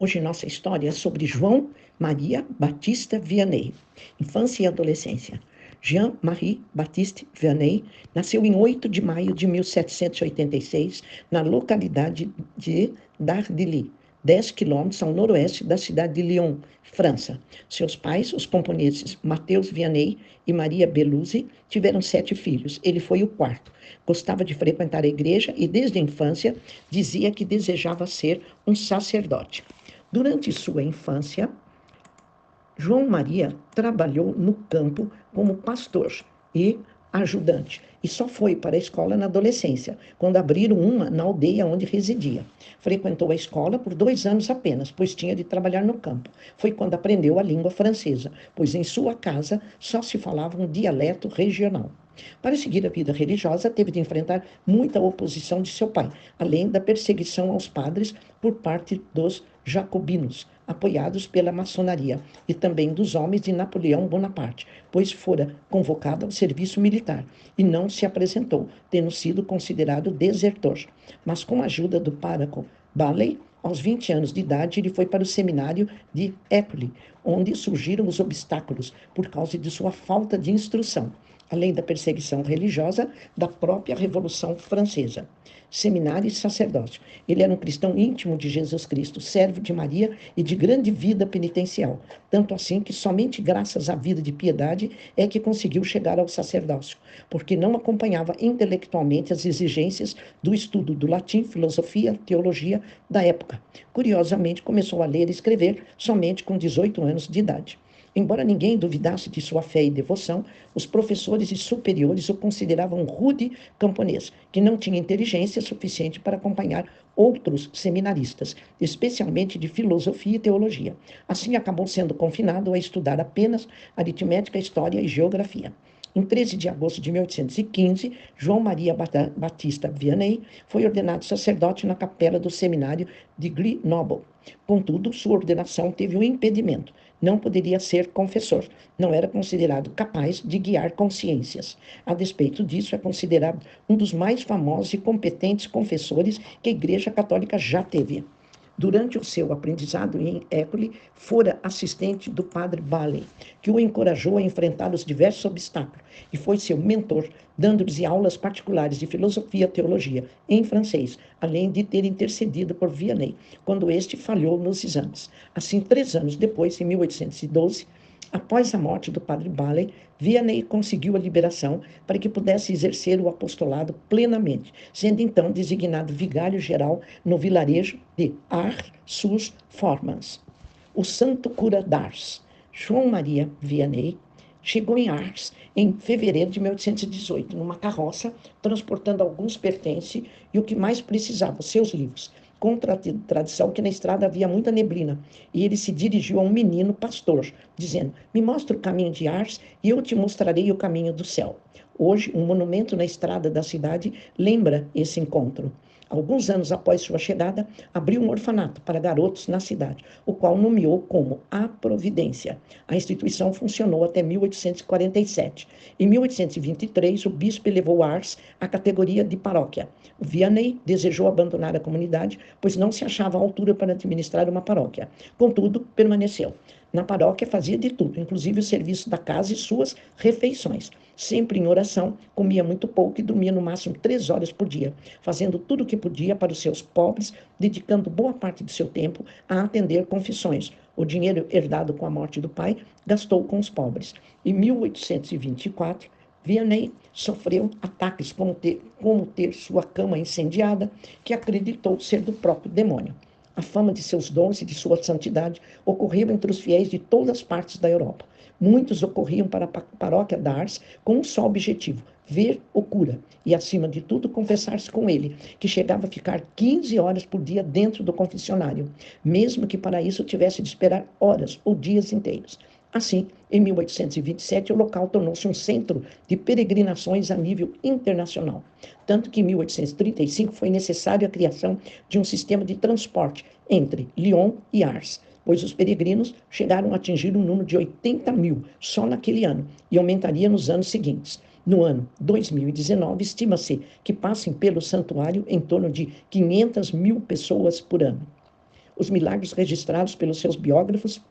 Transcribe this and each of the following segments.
Hoje nossa história é sobre João Maria Batista Vianney, infância e adolescência. Jean-Marie Baptiste Vianney nasceu em 8 de maio de 1786, na localidade de Dardilly, 10 quilômetros ao noroeste da cidade de Lyon, França. Seus pais, os camponeses Mateus Vianney e Maria Beluzi, tiveram 7 filhos. Ele foi o quarto. Gostava de frequentar a igreja e, desde a infância, dizia que desejava ser um sacerdote. Durante sua infância, João Maria trabalhou no campo como pastor e ajudante, e só foi para a escola na adolescência, quando abriram uma na aldeia onde residia. Frequentou a escola por 2 anos apenas, pois tinha de trabalhar no campo. Foi quando aprendeu a língua francesa, pois em sua casa só se falava um dialeto regional. Para seguir a vida religiosa, teve de enfrentar muita oposição de seu pai, além da perseguição aos padres por parte dos jacobinos, apoiados pela maçonaria, e também dos homens de Napoleão Bonaparte, pois fora convocado ao serviço militar e não se apresentou, tendo sido considerado desertor. Mas com a ajuda do pároco Baley, aos 20 anos de idade, ele foi para o seminário de École, onde surgiram os obstáculos por causa de sua falta de instrução, além da perseguição religiosa da própria Revolução Francesa. Seminário e sacerdócio. Ele era um cristão íntimo de Jesus Cristo, servo de Maria e de grande vida penitencial, tanto assim que somente graças à vida de piedade é que conseguiu chegar ao sacerdócio, porque não acompanhava intelectualmente as exigências do estudo do latim, filosofia, teologia da época. Curiosamente, começou a ler e escrever somente com 18 anos de idade. Embora ninguém duvidasse de sua fé e devoção, os professores e superiores o consideravam um rude camponês, que não tinha inteligência suficiente para acompanhar outros seminaristas, especialmente de filosofia e teologia. Assim, acabou sendo confinado a estudar apenas aritmética, história e geografia. Em 13 de agosto de 1815, João Maria Batista Vianney foi ordenado sacerdote na capela do seminário de Grenoble. Contudo, sua ordenação teve um impedimento. Não poderia ser confessor. Não era considerado capaz de guiar consciências. A despeito disso, é considerado um dos mais famosos e competentes confessores que a Igreja Católica já teve. Durante o seu aprendizado em École, fora assistente do padre Baley, que o encorajou a enfrentar os diversos obstáculos e foi seu mentor, dando-lhe aulas particulares de filosofia e teologia em francês, além de ter intercedido por Vianney, quando este falhou nos exames. Assim, 3 anos depois, em 1812, após a morte do padre Baley, Vianney conseguiu a liberação para que pudesse exercer o apostolado plenamente, sendo então designado vigário-geral no vilarejo de Ars-sur-Formans. O santo cura d'Ars, João Maria Vianney, chegou em Ars em fevereiro de 1818, numa carroça, transportando alguns pertences e o que mais precisava, seus livros. Contra a tradição que na estrada havia muita neblina, e ele se dirigiu a um menino pastor, dizendo: me mostra o caminho de Ars e eu te mostrarei o caminho do céu. Hoje, um monumento na estrada da cidade lembra esse encontro. Alguns anos após sua chegada, abriu um orfanato para garotos na cidade, o qual nomeou como A Providência. A instituição funcionou até 1847. Em 1823, o bispo elevou Ars à categoria de paróquia. Vianney desejou abandonar a comunidade, pois não se achava à altura para administrar uma paróquia. Contudo, permaneceu. Na paróquia fazia de tudo, inclusive o serviço da casa e suas refeições. Sempre em oração, comia muito pouco e dormia no máximo 3 horas por dia, fazendo tudo o que podia para os seus pobres, dedicando boa parte do seu tempo a atender confissões. O dinheiro herdado com a morte do pai gastou com os pobres. Em 1824, Vianney sofreu ataques como ter sua cama incendiada, que acreditou ser do próprio demônio. A fama de seus dons e de sua santidade ocorreu entre os fiéis de todas as partes da Europa. Muitos ocorriam para a paróquia da Ars com um só objetivo: ver o cura e, acima de tudo, confessar-se com ele, que chegava a ficar 15 horas por dia dentro do confessionário, mesmo que para isso tivesse de esperar horas ou dias inteiros. Assim, em 1827, o local tornou-se um centro de peregrinações a nível internacional. Tanto que em 1835 foi necessária a criação de um sistema de transporte entre Lyon e Ars, pois os peregrinos chegaram a atingir um número de 80 mil só naquele ano e aumentaria nos anos seguintes. No ano 2019, estima-se que passem pelo santuário em torno de 500 mil pessoas por ano. Os milagres registrados pelos seus biógrafos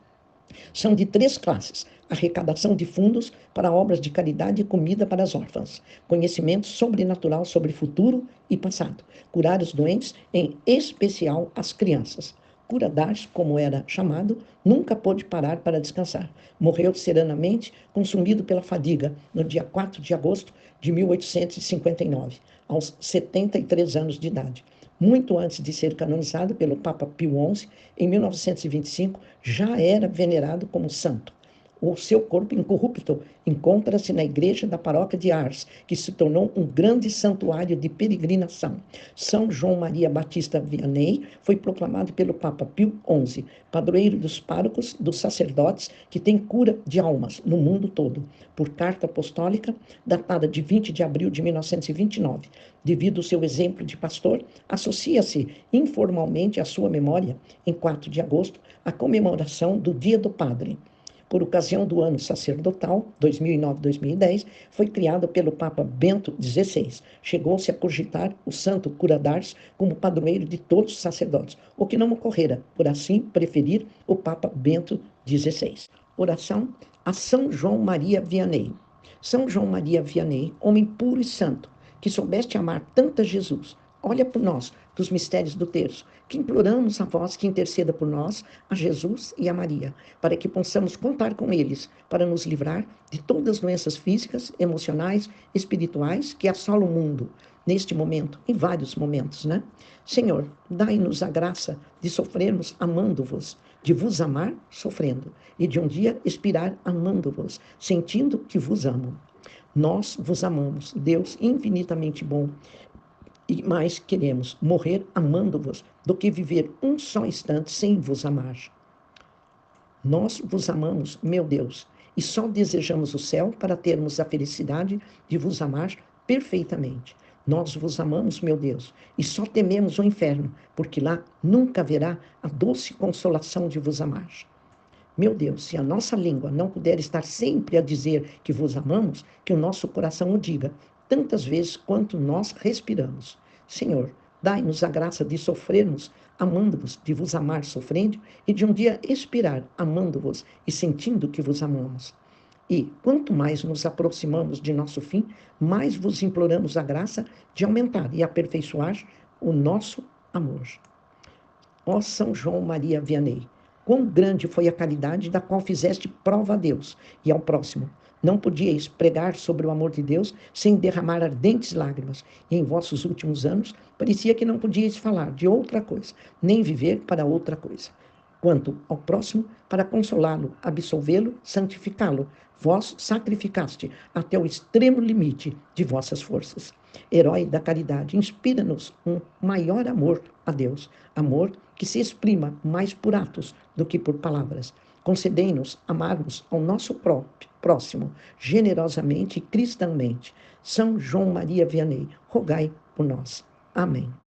são de 3 classes: arrecadação de fundos para obras de caridade e comida para as órfãs, conhecimento sobrenatural sobre futuro e passado, curar os doentes, em especial as crianças. Cura-Dars, como era chamado, nunca pôde parar para descansar. Morreu serenamente, consumido pela fadiga, no dia 4 de agosto de 1859, aos 73 anos de idade. Muito antes de ser canonizado pelo Papa Pio XI, em 1925, já era venerado como santo. O seu corpo incorrupto encontra-se na igreja da paróquia de Ars, que se tornou um grande santuário de peregrinação. São João Maria Batista Vianney foi proclamado pelo Papa Pio XI, padroeiro dos párocos, dos sacerdotes, que tem cura de almas no mundo todo, por carta apostólica datada de 20 de abril de 1929. Devido ao seu exemplo de pastor, associa-se informalmente à sua memória, em 4 de agosto, a comemoração do Dia do Padre. Por ocasião do ano sacerdotal, 2009-2010, foi criado pelo Papa Bento XVI. Chegou-se a cogitar o santo Cura-Dars como padroeiro de todos os sacerdotes, o que não ocorrera, por assim preferir o Papa Bento XVI. Oração a São João Maria Vianney. São João Maria Vianney, homem puro e santo, que soubeste amar tanto a Jesus, olha por nós, dos mistérios do terço, que imploramos a vós que interceda por nós, a Jesus e a Maria, para que possamos contar com eles, para nos livrar de todas as doenças físicas, emocionais, espirituais que assolam o mundo, neste momento, em vários momentos, né? Senhor, dai-nos a graça de sofrermos amando-vos, de vos amar sofrendo, e de um dia expirar amando-vos, sentindo que vos amo. Nós vos amamos, Deus infinitamente bom, e mais queremos morrer amando-vos do que viver um só instante sem vos amar. Nós vos amamos, meu Deus, e só desejamos o céu para termos a felicidade de vos amar perfeitamente. Nós vos amamos, meu Deus, e só tememos o inferno, porque lá nunca haverá a doce consolação de vos amar. Meu Deus, se a nossa língua não puder estar sempre a dizer que vos amamos, que o nosso coração o diga, tantas vezes quanto nós respiramos. Senhor, dai-nos a graça de sofrermos amando-vos, de vos amar sofrendo, e de um dia expirar amando-vos e sentindo que vos amamos. E, quanto mais nos aproximamos de nosso fim, mais vos imploramos a graça de aumentar e aperfeiçoar o nosso amor. Ó São João Maria Vianney, quão grande foi a caridade da qual fizeste prova a Deus e ao próximo. Não podíeis pregar sobre o amor de Deus sem derramar ardentes lágrimas, e em vossos últimos anos parecia que não podíeis falar de outra coisa, nem viver para outra coisa. Quanto ao próximo, para consolá-lo, absolvê-lo, santificá-lo, vós sacrificaste até o extremo limite de vossas forças. Herói da caridade, inspira-nos um maior amor a Deus, amor que se exprima mais por atos do que por palavras. Concedei-nos amarmos ao nosso próximo, generosamente e cristãmente. São João Maria Vianney, rogai por nós. Amém.